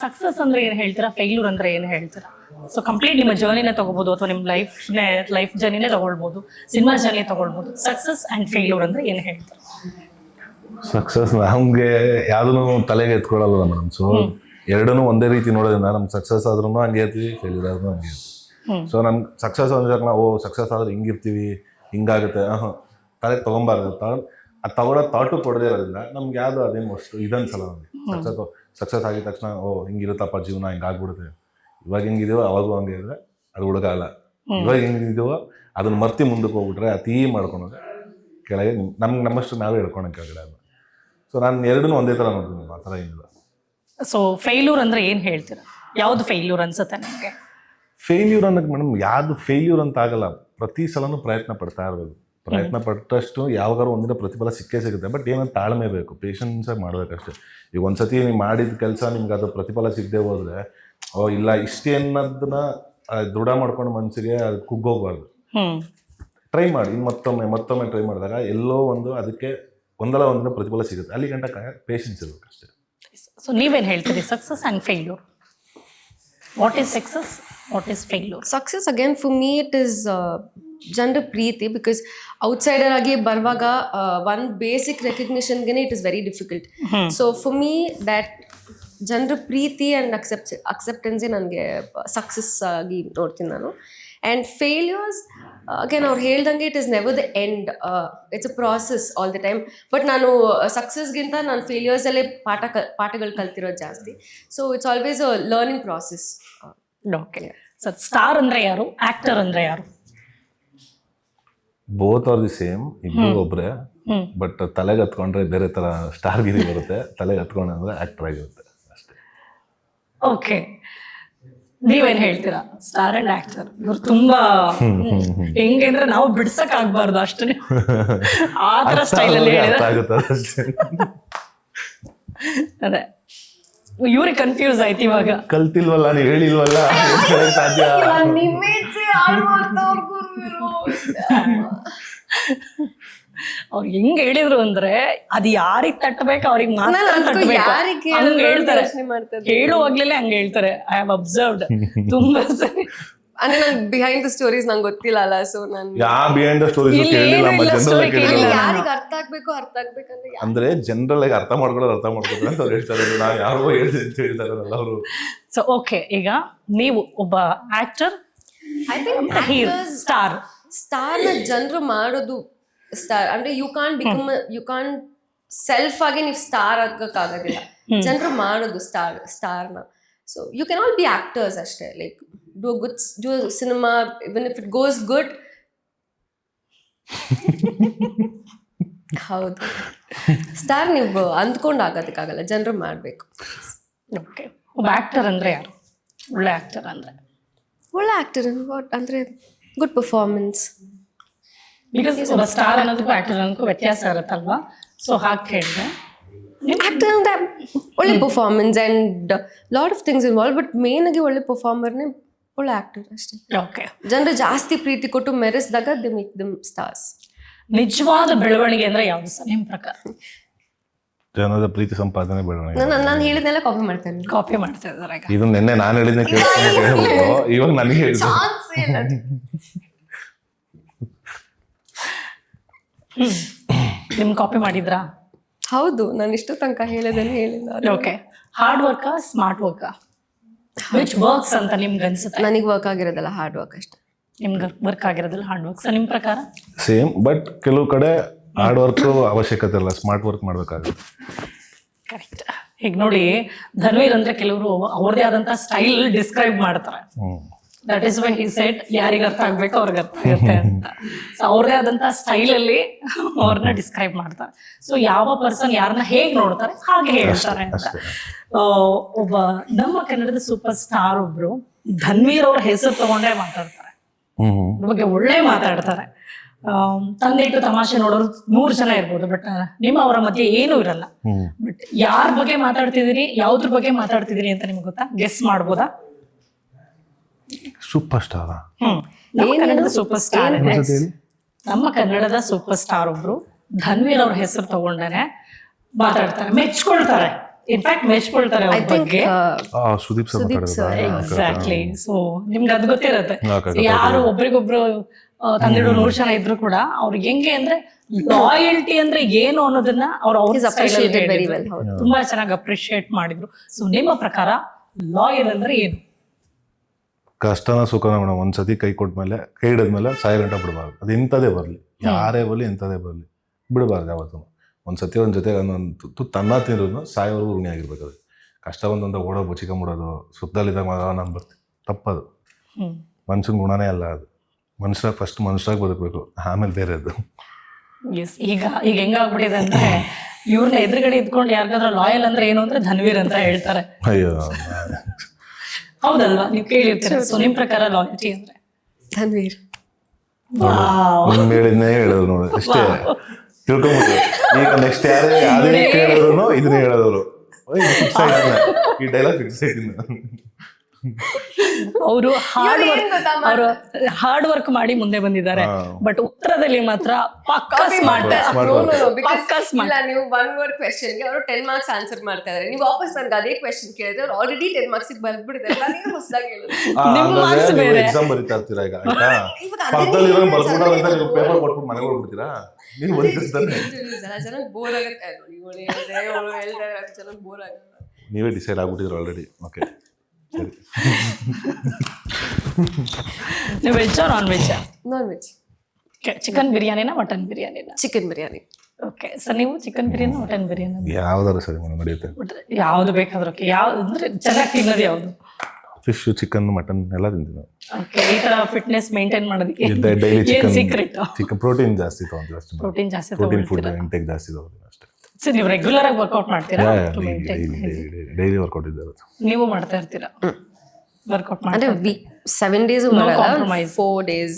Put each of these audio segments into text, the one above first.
Success ಅಂದ್ರೆ ಏನ್ ಹೇಳ್ತೀರಾ, ಫೇಲ್ಯೂರ್ ಅಂದ್ರೆ ಏನ್ ಹೇಳ್ತೀರಾ? ಸೊ ಕಂಪ್ಲೀಟ್ ನಿಮ್ಮ ಜರ್ನಿನೇ ತಗೋಬಹುದು ಅಥವಾ ನಿಮ್ಮ ಲೈಫ್ ಜರ್ನಿನೇ ತಗೊಳ್ಬಹುದು, ಸಿನಿಮಾ ಜರ್ನಿ ತಗೊಳ್ಬಹುದು. ಸಕ್ಸಸ್ ಅಂಡ್ ಫೇಲ್ಯೂರ್ ಅಂದ್ರೆ ಏನ್ ಹೇಳ್ತೀರಾ? ಸಕ್ಸಸ್ ನಮ್ಗೆ ಯಾವ್ದೂ ತಲೆಗೆ ಎತ್ಕೊಳ್ಳಲ್ಲ ಮೇಡಮ್. ಸೊ ಎರಡನ್ನೂ ಒಂದೇ ರೀತಿ ನೋಡೋದ್ರಿಂದ ನಮ್ಗೆ ಸಕ್ಸಸ್ ಆದ್ರೂ ಹಂಗೆ ಇರ್ತೀವಿ, ಫೇಲ್ಯೂರ್ ಆದ್ರೂ ಹಂಗೆ ಇರ್ತೀವಿ. ಸೊ ನಮ್ಗೆ ಸಕ್ಸಸ್ ಅಂದ್ರೆ ನಾವು ಸಕ್ಸಸ್ ಆದ್ರೆ ಹಿಂಗಿರ್ತೀವಿ, ಹಿಂಗಾಗುತ್ತೆ ತಲೆಗೆ ತೊಗೊಂಬಾರ್ದು. ಅದು ತಗೊಳ್ಳೋ ಥಾಟು ಕೊಡದೇ ಇರೋದ್ರಿಂದ ನಮ್ಗೆ ಯಾವುದು ಅದೇನು ಅಷ್ಟು ಇದನ್ಸಲ್ಲ. ನಮಗೆ ಸಕ್ಸಸ್ ಆಗಿದ ತಕ್ಷಣ ಹಿಂಗಿರುತ್ತಪ್ಪ ಜೀವನ, ಹಿಂಗೆ ಆಗ್ಬಿಡುತ್ತೆ, ಇವಾಗ ಹಿಂಗಿದೀವೋ ಅವಾಗೂ ಹಂಗೆ ಇದ್ರೆ ಅದು ಹುಡುಗಲ್ಲ. ಇವಾಗ ಹಿಂಗಿದೀವೋ ಅದನ್ನ ಮರ್ತಿ ಮುಂದಕ್ಕೆ ಹೋಗ್ಬಿಟ್ರೆ ಅತೀ ಮಾಡ್ಕೊಂಡ್ರೆ ಕೆಳಗೆ ನಮ್ಗೆ ನಮ್ಮಷ್ಟು ನಾವೇ ಹೇಳ್ಕೊಳಕ್ಕಾಗಲ್ಲ. ಸೊ ನಾನು ಎರಡನ್ನೂ ಒಂದೇ ಥರ ನೋಡ್ತೀನಿ, ಆ ಥರ ಏನಿಲ್ಲ. ಸೊ ಫೇಲ್ಯೂರ್ ಅಂದ್ರೆ ಏನ್ ಹೇಳ್ತೀರಾ? ಯಾವ್ದು ಫೇಲ್ಯೂರ್ ಅನ್ಸುತ್ತೆ ನಿಮಗೆ? ಫೇಲ್ಯೂರ್ ಅನ್ನೋಕ್ಕೆ ಮೇಡಮ್ ಯಾವುದು ಫೇಲ್ಯೂರ್ ಅಂತ ಆಗಲ್ಲ. ಪ್ರತಿ ಸಲನೂ ಪ್ರಯತ್ನ ಪಡ್ತಾ ಇರ್ಬೋದು. ಪ್ರಯತ್ನ ಪಟ್ಟಷ್ಟು ಯಾವಾಗಾರು ಒಂದಿನ ಪ್ರತಿಫಲ ಸಿಕ್ಕೇ ಸಿಗುತ್ತೆ. ಬಟ್ ಏನಂತ ತಾಳ್ಮೆ ಬೇಕು, ಪೇಷನ್ಸಾಗಿ ಮಾಡ್ಬೇಕಷ್ಟೇ. ಈಗ ಒಂದ್ಸತಿ ನೀವು ಮಾಡಿದ ಕೆಲಸ ನಿಮ್ಗೆ ಅದು ಪ್ರತಿಫಲ ಸಿಗದೆ ಹೋದ್ರೆ ಇಲ್ಲ ಇಷ್ಟೇ ಅನ್ನೋದನ್ನ ದೃಢ ಮಾಡ್ಕೊಂಡು ಮನಸ್ಸಿಗೆ ಅದು ಕುಗ್ಗೋಗ್ಬಾರ್ದು. ಟ್ರೈ ಮಾಡಿ, ಮತ್ತೊಮ್ಮೆ ಟ್ರೈ ಮಾಡಿದಾಗ ಎಲ್ಲೋ ಒಂದು ಅದಕ್ಕೆ ಒಂದಲ್ಲ ಒಂದಿನ ಪ್ರತಿಫಲ ಸಿಗುತ್ತೆ. ಅಲ್ಲಿ ಗಂಟ ಪೇಷನ್ಸ್ ಇರ್ಬೇಕು ಅಷ್ಟೇ. ಸೊ ನೀವೇನು ಹೇಳ್ತೀರಿ, success and failure? What is success, what is failure? Success again for me it is ಜನರ ಪ್ರೀತಿ. ಬಿಕಾಸ್ ಔಟ್ಸೈಡರ್ ಆಗಿ ಬರುವಾಗ one basic recognitionಗೆ it is very difficult. So for me that ಜನರ ಪ್ರೀತಿ ಆ್ಯಂಡ್ ಅಕ್ಸೆಪ್ಟೆನ್ಸೇ ನನಗೆ ಸಕ್ಸಸ್ ಆಗಿ ನೋಡ್ತೀನಿ ನಾನು. ಆ್ಯಂಡ್ ಫೇಲ್ಯೂರ್ಸ್ ಅಗೇನ್ ಅವ್ರು ಹೇಳ್ದಂಗೆ it is never the end, it's a process all the time. But ನಾನು ಸಕ್ಸಸ್ಗಿಂತ ನಾನು ಫೇಲ್ಯೂರ್ಸಲ್ಲೇ ಪಾಠಗಳು ಕಲ್ತಿರೋದು ಜಾಸ್ತಿ. So it's always a learning process. Okay. So star ಅಂದ್ರೆ ಯಾರು, ಆಕ್ಟರ್ ಅಂದ್ರೆ ಯಾರು? ಬೋತ್ ಆರ್ ದಿ ಸೇಮ್, ಇಬ್ಬರು ಒಬ್ಬರೇ. ಬಟ್ ತಲೆಗೆ ಹತ್ಕೊಂಡ್ರೆ ಬೇರೆ ಥರ ಸ್ಟಾರ್ಗಿರಿ ಬರುತ್ತೆ, ತಲೆಗೆ ಹತ್ಕೊಂಡ್ರೆ ಆ್ಯಕ್ಟರ್ ಆಗಿರುತ್ತೆ ಅಷ್ಟೇ. ಓಕೆ, ನೀವೇನ್ ಹೇಳ್ತೀರಾ? ಸ್ಟಾರ್ ಅಂಡ್ ಆಕ್ಟರ್ ಇವ್ರು ತುಂಬಾ ಹೆಂಗೆ ಅಂದ್ರೆ ನಾವು ಬಿಡ್ಸಕ್ ಆಗ್ಬಾರ್ದು ಅಷ್ಟೇ, ಆ ಥರ ಸ್ಟೈಲ್ ಅಲ್ಲಿ ಅರ್ಥ ಆಗುತ್ತೆ ಅಷ್ಟೇ. ಅದೇ ಇವ್ರಿಗೆ ಕನ್ಫ್ಯೂಸ್ ಆಯ್ತು ಇವಾಗ. ಕಲ್ತಿಲ್ವಲ್ಲ, ನೀವು ಹೇಳಿಲ್ವಲ್ಲ, ಸಾಧ್ಯ. ಅವ್ರು ಹೆಂಗ್ ಹೇಳಿದ್ರು ಅಂದ್ರೆ ಅದು ಯಾರಿಗ್ ತಟ್ಟಬೇಕು ಅವ್ರಿಗೆ ಮಾತ್ರ ತಟ್ಟಬೇಕು ಹಂಗ ಹೇಳ್ತಾರೆ. ಹೇಳುವಾಗ್ಲೇ ಹಂಗ ಹೇಳ್ತಾರೆ. ಐ ಹ್ಯಾವ್ ಅಬ್ಸರ್ವ್ಡ್ ತುಂಬಾ ಸರಿ. ಅಂದ್ರೆ ನಂಗೆ ಬಿಹೈಂಡ್ ದ ಸ್ಟೋರೀಸ್ ನಂಗೆ ಗೊತ್ತಿಲ್ಲ ಅಲ್ಲ. ಸೊ ನಾನು ಬಿಹೈಂಡ್ ದ ಸ್ಟೋರೀಸ್ ಯಾರಿಗೆ ಅರ್ಥ ಆಗ್ಬೇಕಂದ್ರೆ ಅಂದ್ರೆ ಜನರಲ್ ಆಗಿ ಅರ್ಥ ಮಾಡ್ಕೊಳ್ಳೋರು ಅಂತ ಅವ್ರು ಹೇಳ್ತಾರೆ. ನಾವು ಯಾರೋ ಹೇಳ್ತಾರಲ್ಲ ಅವರು. ಸೊ ಓಕೆ, ಈಗ ನೀವು ಒಬ್ಬ ಆಕ್ಟರ್, ಐ ಥಿಂಕ್ ಸ್ಟಾರ್ನ ಜನರು ಮಾಡೋದು ಸ್ಟಾರ್ ಅಂದ್ರೆ ಯು ಕಾಂಟ್ ಸೆಲ್ಫ್ ಆಗಿ ನೀವು ಸ್ಟಾರ್ ಆಗಕ್ಕಾಗೋದಿಲ್ಲ. ಜನರು ಮಾಡೋದು ಸ್ಟಾರ್ನ. So you can all be actors ಅಷ್ಟೇ. Like do cinema even if it goes good. ಹೌದು, ಸ್ಟಾರ್ ನೀವು ಅಂದ್ಕೊಂಡು ಆಗೋದಕ್ಕಾಗಲ್ಲ, ಜನರು ಮಾಡಬೇಕು. ಓಕೆ, ಒಬ್ಬ ಆಕ್ಟರ್ ಅಂದ್ರೆ ಯಾರು? ಒಳ್ಳೆ ಆಕ್ಟರ್ ಅಂದ್ರೆ ಅಂದ್ರೆ ಗುಡ್ ಪರ್ಫಾರ್ಮೆನ್ಸ್. ಬಿಕಾಸ್ ಒಬ್ಬ ಸ್ಟಾರ್ ಅನ್ನೋದಕ್ಕೂ ಆಕ್ಟರ್ ಅನ್ನೋದಕ್ಕೂ ವ್ಯತ್ಯಾಸ ಇರುತ್ತಲ್ವಾ? ಸೊ ಹಾಗೆ ಹೇಳಿದೆ. ಆಕ್ಟರ್ ಅಂದ್ರೆ ಒಳ್ಳೆ performance and lot of things involve. But main ಆಗಿ ಒಳ್ಳೆ ಪರ್ಫಾರ್ಮರ್ನೇ ಒಳ್ಳೆ ಆಕ್ಟರ್ ಅಷ್ಟೇ. ಓಕೆ, ಜನರು ಜಾಸ್ತಿ ಪ್ರೀತಿ ಕೊಟ್ಟು ಮೆರೆಸಿದಾಗ ದೇ ಮೇಕ್ ದೆಮ್ ಸ್ಟಾರ್ಸ್. ನಿಜವಾದ ಬೆಳವಣಿಗೆ ಅಂದ್ರೆ ಯಾವುದು ಸರ್ ನಿಮ್ಮ ಪ್ರಕಾರ? ಜನರ ಪ್ರೀತಿ ಸಂಪಾದನೆ ಬೆಳವಣಿಗೆ. ನಾನು ಹೇಳಿದ್ನೆಲ್ಲ ಕಾಪಿ ಮಾಡ್ತಾ ಇದ್ದಾರೆ. ಇದು ನಿನ್ನೆ ನಾನು ಹೇಳಿದ್ನ ಕೇಳ್ಕೊಂಡು ಇವಾಗ ನನಗೆ ಹೇಳಿದ್ರು. ನಿಮ್ ಕಾಪಿ ಮಾಡಿದ್ರಾ? ಹೌದು, ನಾನು ಇಷ್ಟು ತನಕ ಹೇಳಿದ್ದೇನೆ ಹೇಳಿಲ್ಲ. ಓಕೆ, ಹಾರ್ಡ್ ವರ್ಕಾ ಸ್ಮಾರ್ಟ್ ವರ್ಕಾ? ವಿಚ್ ವರ್ಕ್ಸ್ ಅಂತ ನಿಮ್ಗೆ ಅನ್ಸುತ್ತೆ? ನನಗೆ ವರ್ಕ್ ಆಗಿರೋದಲ್ಲ ಹಾರ್ಡ್ ವರ್ಕ್ ಅಷ್ಟೇ. ನಿಮ್ಗೆ ವರ್ಕ್ ಆಗಿರೋದಿಲ್ಲ ಹಾರ್ಡ್ ವರ್ಕ್. ಸೊ ನಿಮ್ಮ ಪ್ರಕಾರ? ಸೇಮ್, ಬಟ್ ಕೆಲವು ಕಡೆ ಹಾರ್ಡ್ ವರ್ಕ್ ಅವಶ್ಯಕತೆ ಇಲ್ಲ, ಸ್ಮಾರ್ಟ್ ವರ್ಕ್ ಮಾಡ್ಬೇಕಾಗುತ್ತೆ. ಕರೆಕ್ಟ್. ಈಗ ನೋಡಿ, ಧನ್ವೀರ್ ಅಂದ್ರೆ ಕೆಲವರು ಅವ್ರದೇ ಆದಂತ ಸ್ಟೈಲ್ ಡಿಸ್ಕ್ರೈಬ್ ಮಾಡ್ತಾರೆ. That is why he said ಯಾರಿಗೆ ಅರ್ಥ ಆಗ್ಬೇಕು ಅವ್ರಿಗೆ ಅರ್ಥ ಆಗುತ್ತೆ ಅಂತ. ಸೊ ಅವ್ರದೇ ಆದಂತ ಸ್ಟೈಲ್ ಅಲ್ಲಿ ಅವ್ರನ್ನ ಡಿಸ್ಕ್ರೈಬ್ ಮಾಡ್ತಾರೆ. ಸೊ ಯಾವ ಪರ್ಸನ್ ಯಾರನ್ನ ಹೇಗ್ ನೋಡ್ತಾರೆ ಹಾಗೆ ಹೇಳ್ತಾರೆ ಅಂತ. ಒಬ್ಬ ನಮ್ಮ ಕನ್ನಡದ ಸೂಪರ್ ಸ್ಟಾರ್ ಒಬ್ರು ಧನ್ವೀರ್ ಅವ್ರ ಹೆಸರು ತಗೊಂಡೇ ಮಾತಾಡ್ತಾರೆ, ಅದ್ರ ಬಗ್ಗೆ ಒಳ್ಳೆ ಮಾತಾಡ್ತಾರೆ. ತಂದೆಟ್ಟು ತಮಾಷೆ ನೋಡೋರು 100 ಜನ ಇರ್ಬೋದು, ಬಟ್ ಅವರ ಮಧ್ಯೆ ಏನೂ ಇರಲ್ಲ. ಬಟ್ ಯಾರ ಬಗ್ಗೆ ಮಾತಾಡ್ತಿದ್ದೀರಿ, ಯಾವ್ದ್ರ ಬಗ್ಗೆ ಮಾತಾಡ್ತಿದ್ದೀರಿ ಅಂತ ನಿಮ್ಗೆ ಗೊತ್ತಾ? ಗೆಸ್ ಮಾಡ್ಬೋದಾ? Super star. ನಮ್ಮ ಕನ್ನಡದ ಸೂಪರ್ ಸ್ಟಾರ್ ಒಬ್ರು ಧನ್ವೀರ್ ಅವ್ರ ಹೆಸರು ತಗೊಂಡೇನೆ ಮಾತಾಡ್ತಾರೆ, ಮೆಚ್ಕೊಳ್ತಾರೆ. ಇನ್ಫ್ಯಾಕ್ಟ್ ಮೆಚ್ಕೊಳ್ತಾರೆ ಅವ್ರ I think ಬಗ್ಗೆ. ಸುದೀಪ್ ಸರ್ ಮಾತಾಡೋದಾ? ಎಕ್ಸಾಕ್ಟ್ಲಿ. ಸೊ ನಿಮ್ಗೆ ಅದು ಗೊತ್ತಿರತ್ತೆ, Okay, ಯಾರು ಒಬ್ರಿಗೊಬ್ರು ತಂದಿಡೋ 100 ಜನ ಇದ್ರು ಕೂಡ ಅವ್ರಿಗೆ ಹೆಂಗೆ ಅಂದ್ರೆ ಲಾಯಲ್ಟಿ ಅಂದ್ರೆ ಏನು ಅನ್ನೋದನ್ನ ಅವ್ರು He's appreciated very well. ತುಂಬಾ ಚೆನ್ನಾಗಿ ಅಪ್ರಿಶಿಯೇಟ್ ಮಾಡಿದ್ರು. ಸೊ ನಿಮ್ಮ ಪ್ರಕಾರ ಲಾಯಲ್ ಅಂದ್ರೆ ಏನು? ಕಷ್ಟನ ಸುಖನ ಮೇಡಮ್ ಒಂದ್ಸತಿ ಕೈ ಕೊಟ್ಮೇಲೆ ಕೈ ಹಿಡಿದ್ಮೇಲೆ ಸಾಯ ಗಂಟ ಬಿಡಬಾರ್ದು. ಅದು ಎಂಥದೇ ಬರಲಿ, ಯಾರೇ ಬರಲಿ ಎಂಥದೇ ಬರಲಿ ಬಿಡಬಾರ್ದು ಯಾವತ್ತೂ. ಒಂದ್ಸತಿ ಒಂದ್ ಜೊತೆ ತುತ್ತು ತನ್ನ ತಿನ್ನೋದನ್ನ ಸಾಯೋವರೆಗೂ ಋಣಿ ಆಗಿರ್ಬೇಕು. ಅದು ಕಷ್ಟ ಬಂದಂತ ಓಡೋ ಬಚಿಕೊಂಬಿಡೋದು, ಸುತ್ತಲಿದ್ದಾಗ ನಾನು ಬರ್ತೀನಿ, ತಪ್ಪದು. ಮನುಷ್ಯನ ಗುಣನೇ ಅಲ್ಲ ಅದು. ಮನುಷ್ಯ ಫಸ್ಟ್ ಮನುಷ್ಯರಾಗಿ ಬದುಕಬೇಕು, ಆಮೇಲೆ ಬೇರೆದು. ಎಸ್. ಈಗ ಹೆಂಗಾಗ್ಬಿಟ್ಟಿದೆ ಅಂದ್ರೆ ಇವ್ರನ್ನ ಎದುರುಗಡೆ ಇದ್ಕೊಂಡು ಯಾರಿಗಾದ್ರೂ ಲಾಯಲ್ ಅಂದ್ರೆ ಏನು ಅಂದ್ರೆ ಧನ್ವೀರ್ ಅಂತ ಹೇಳ್ತಾರೆ. ಅಯ್ಯೋ ಹೌದಲ್ವಾ? ನೀವು ಕೇಳಿರ್ತೀರ. ಸೊ ನಿಮ್ ಪ್ರಕಾರ ಲಾಯಲ್ಟಿ ಅಂದ್ರೆ? Tanveer. ನಿಮ್ಗೆ ಹೇಳಿದ್ನೇ ಹೇಳೋದು ನೋಡಿ ಅಷ್ಟೇ, ತಿಳ್ಕೊಂಬಿಟ್ಟು. ಈಗ ನೆಕ್ಸ್ಟ್ ಯಾರೇ ಕೇಳಿದ್ರು ಇದನ್ನೇ ಹೇಳೋದವ್ರು. ಫಿಕ್ಸ್ ಆಯ್ತು, ಈ ಡೈಲಾಗ್ ಫಿಕ್ಸ್ ಆಯ್ತು. ಅವರು ಹಾರ್ಡ್ ವರ್ಕ್ ಮಾಡಿ ಮುಂದೆ ಬಂದಿದ್ದಾರೆ, ಬಟ್ ಉತ್ತರದಲ್ಲಿ ಮಾತ್ರ ಪಕ್ಕಾ ಸ್ಮಾರ್ಟ್. ಇಲ್ಲ, ನೀವು 1 word question ಗೆ ಅವರು 10 marks ಆನ್ಸರ್ ಮಾಡ್ತಾ ಇದಾರೆ. ನೀವು ವಾಪಸ್ ನನಗೆ ಅದೇ ಕ್ವೆಶ್ಚನ್ ಕೇಳಿದ್ರೆ ಅವ್ರು ಆಲ್ರೆಡಿ 10 marks ಗೆ ಬರ್ಬಿಟ್ಟಿದ್ದಾರೆ. ನಾನು ಹೊಸದಾಗಿ ಹೇಳೋದು ಎಕ್ಸಾಮ್ ಬರೀತಾ ಇರ್ತೀರಾ ಈಗ, ಆಯ್ತಾ? ಪಕ್ಕದಲ್ಲಿ ಬರ್ಬಿಡೋ ಅಂತ ನೀವು ಪೇಪರ್ ಕೊಟ್ಬಿಟ್ಟು ಮನೆಗೆ ಹೋಗ್ಬಿಡ್ತೀರಾ? ನೀವು ಓದಿಸ್ತಾನೆ ಜನ ಬೋರ್ ಆಗುತ್ತೆ. ಜನ ಬೋರ್ ಆಗುತ್ತೆ. ನೀವೇ ಡಿಸೈಡ್ ಆಗ್ಬಿಟ್ಟಿದ್ರು ಆಲ್ರೆಡಿ. ಓಕೆ ಸರಿ. ನೀವು veg non veg? Non veg. Chicken ಬಿರಿಯಾನಿನ ಮಟನ್ ಬಿರಿಯಾನಿನ? ಚಿಕನ್ ಬಿರಿಯಾನಿ. ಓಕೆ. ಸರ್ ನೀವು ಚಿಕನ್ ಬಿರಿಯಾನಿ ಮಟನ್ ಬಿರಿಯಾನಿ ಯಾವ್ದಾದ್ರು ಸರಿ ಮೇಡಮ್ ನಡೆಯುತ್ತೆ. ಯಾವ್ದು ಬೇಕಾದ್ರೂ ಓಕೆ. ಯಾವ್ದು ಅಂದ್ರೆ ಚೆನ್ನಾಗಿ ತಿನ್ನೋದು ಯಾವ್ದು? ಫಿಶ್, ಚಿಕನ್, ಮಟನ್ ಎಲ್ಲ ತಿಂತೀವಿ. ಓಕೆ. ಈ ತರ ಫಿಟ್ನೆಸ್ ಮೇಂಟೈನ್ ಮಾಡೋದಕ್ಕೆ ಡೈಲಿ ಏನ್ ಸೀಕ್ರೆಟ್? ಚಿಕನ್ ಪ್ರೋಟೀನ್ ಜಾಸ್ತಿ ತಗೊಂತೀವಿ ಅಷ್ಟೇ. ಪ್ರೋಟೀನ್ ಜಾಸ್ತಿ ಪ್ರೋಟೀನ್ ಫುಡ್ ತಗೊಳ್ತೀರಾ? ಇಂಟೇಕ್ ಜಾಸ್ತಿ ತಗೋತೀವಿ ಅಷ್ಟೇ. ಸರ್ ನೀವು ರೆಗ್ಯುಲರ್ ಆಗಿ ವರ್ಕೌಟ್ ಮಾಡ್ತೀರಾ? ಡೈಲಿ ವರ್ಕೌಟ್ ಇದ್ದಾರೆ. ನೀವು ಮಾಡ್ತಾ ಇರ್ತೀರಾ ವರ್ಕೌಟ್? ಅಂದ್ರೆ ಮಾಡಿ 7 days compromise. 4 days.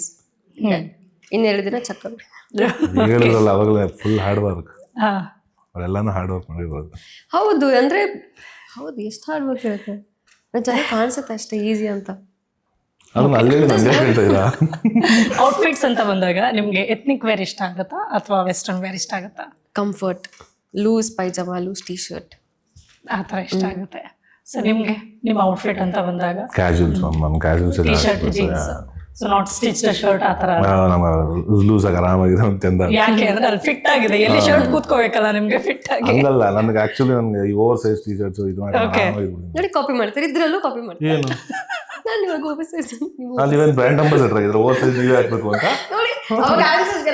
ಇನ್ನೆರಡು ದಿನ ಚಕ್ಕ ಹೇಳಿದ್ರಲ್ಲ ಅವಾಗಲೇ ಫುಲ್ ಹಾರ್ಡ್ ವರ್ಕ್. ಹಾ. ಅವರೆಲ್ಲಾನು ಹಾರ್ಡ್ ವರ್ಕ್ ಮಾಡಿರ್ಬೋದು. ಹೌದು. ಅಂದ್ರೆ ಹೌದು, ಎಷ್ಟು ಹಾರ್ಡ್ ವರ್ಕ್ ಇರುತ್ತೆ. ಜನ ಕಾಣಿಸುತ್ತೆ ಅಷ್ಟೇ ಈಸಿ ಅಂತ. ಅದನ್ನ ಅಲ್ಲಿ ನಂಗೆ ಹೇಳ್ತಾ ಇದ್ದೀರಾ? ಔಟ್ಫಿಟ್ಸ್ ಅಂತ ಬಂದಾಗ ನಿಮ್ಗೆ ಎಥ್ನಿಕ್ ವೇರ್ ಇಷ್ಟ ಆಗುತ್ತಾ ಅಥವಾ ವೆಸ್ಟರ್ನ್ ವೇರ್ ಇಷ್ಟ ಆಗುತ್ತಾ? Comfort, loose pyjama, loose T-shirt ಆ ಥರ ಇಷ್ಟ ಆಗುತ್ತೆ. ಸೊ ನಿಮ್ಗೆ ನಿಮ್ಮ ಔಟ್ಫಿಟ್ ಅಂತ ಬಂದಾಗ ಕ್ಯಾಶುವಲ್ಸ್, ನಮ್ಮ casuals T shirt, jeans, so not stitched shirt ಆ ಥರ? ನಮ್ಮ ಲೂಸ್ ಆಗಿ ಆರಾಮಾಗಿದೆ ಚಂದ. ಯಾಕೆ ಅಂದ್ರೆ ಅಲ್ಲಿ ಫಿಟ್ ಆಗಿದೆ, ಎಲ್ಲಿ ಶರ್ಟ್ ಕೂತ್ಕೋಬೇಕಲ್ಲ ನಿಮ್ಗೆ ಫಿಟ್ ಆಗಿ. ಹಂಗಲ್ಲ, ನನಗೆ ಆಕ್ಚುಲಿ ನನಗೆ ಈ ಓವರ್ ಸೈಜ್ ಟೀ ಶರ್ಟ್ಸ್ ಇದು ಮಾಡಿ ನೋಡಿ ಕಾಪಿ ಮಾಡ್ತಾರೆ. ಇದ್ರಲ್ಲೂ ಕಾಪಿ ಮಾಡ್ತಾರೆ. ಏನು ನಾನು ಇವಾಗ ಓವರ್ ಸೈಜ್ ನೀವೇನು ಬ್ರ್ಯಾಂಡ್ ಅಂಬಾಸಿಡರ್ ಆಗಿದ್ರೆ ಓವರ್ ಸೈಜ್ ನೀವೇ ಹಾಕ್ಬೇಕು ಅಂತ ನೋಡಿ. ಅವಾಗ ಆನ್ಸರ್ಸ್